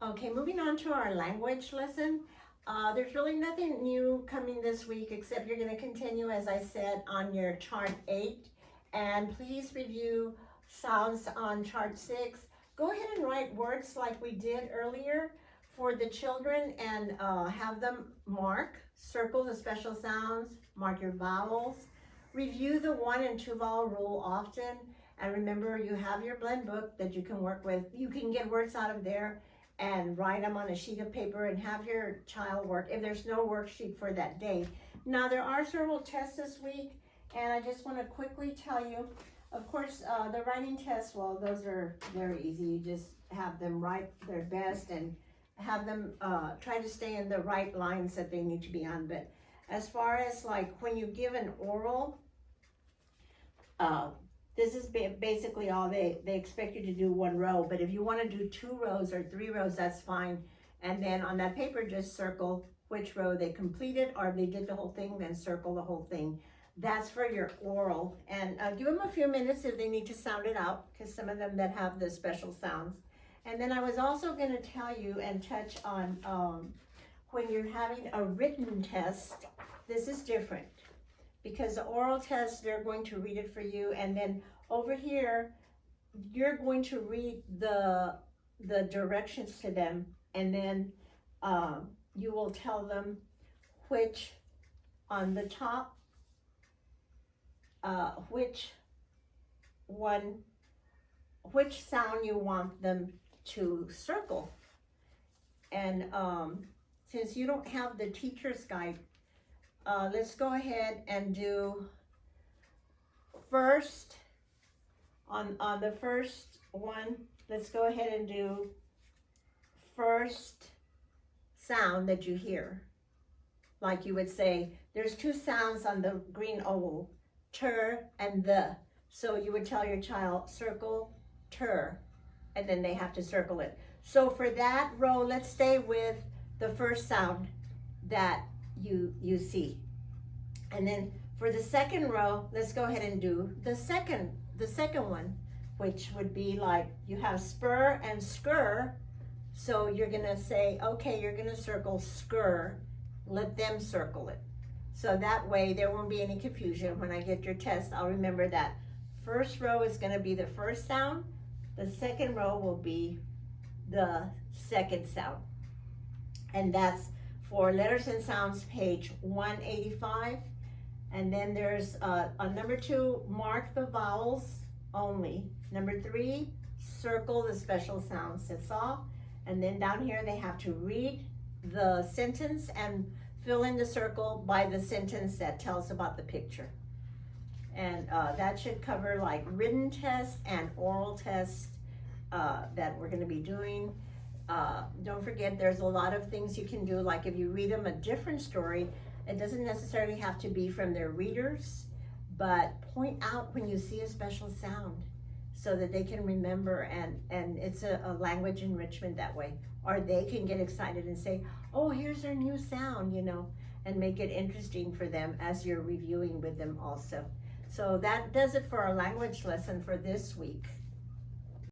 Okay, moving on to our language lesson. There's really nothing new coming this week except you're going to continue, as I said, on your chart 8. And please review sounds on chart 6. Go ahead and write words like we did earlier for the children and have them circle the special sounds, mark your vowels. Review the 1 and 2 vowel rule often. And remember, you have your blend book that you can work with. You can get words out of there and write them on a sheet of paper and have your child work if there's no worksheet for that day. Now, there are several tests this week, and I just want to quickly tell you, of course, the writing tests, well, those are very easy. You just have them write their best and have them try to stay in the right lines that they need to be on. But as far as like when you give an oral, this is basically all they expect you to do 1 row, but if you want to do 2 rows or 3 rows, that's fine. And then on that paper, just circle which row they completed, or if they did the whole thing, then circle the whole thing. That's for your oral. And give them a few minutes if they need to sound it out, because some of them that have the special sounds. And then I was also going to tell you and touch on when you're having a written test, this is different. Because the oral test, they're going to read it for you, and then over here, you're going to read the directions to them, and then you will tell them which, on the top, which sound you want them to circle. And since you don't have the teacher's guide, let's go ahead and do first, on the first one, let's go ahead and do first sound that you hear. Like you would say, there's 2 sounds on the green oval, ter and the. So you would tell your child, circle ter, and then they have to circle it. So for that row, let's stay with the first sound that you see. And then for the second row, let's go ahead and do the second one, which would be like you have spur and skr. So you're gonna say, okay, you're gonna circle skr, let them circle it. So that way there won't be any confusion. When I get your test, I'll remember that first row is gonna be the first sound, the second row will be the second sound. And that's for letters and sounds, page 185. And then there's on number 2, mark the vowels only. Number 3, circle the special sounds. That's all. And then down here, they have to read the sentence and fill in the circle by the sentence that tells about the picture. And that should cover like written tests and oral tests that we're gonna be doing. Don't forget, there's a lot of things you can do. Like if you read them a different story, it doesn't necessarily have to be from their readers, but point out when you see a special sound so that they can remember, and it's a language enrichment that way. Or they can get excited and say, oh, here's our new sound, you know, and make it interesting for them as you're reviewing with them also. So that does it for our language lesson for this week.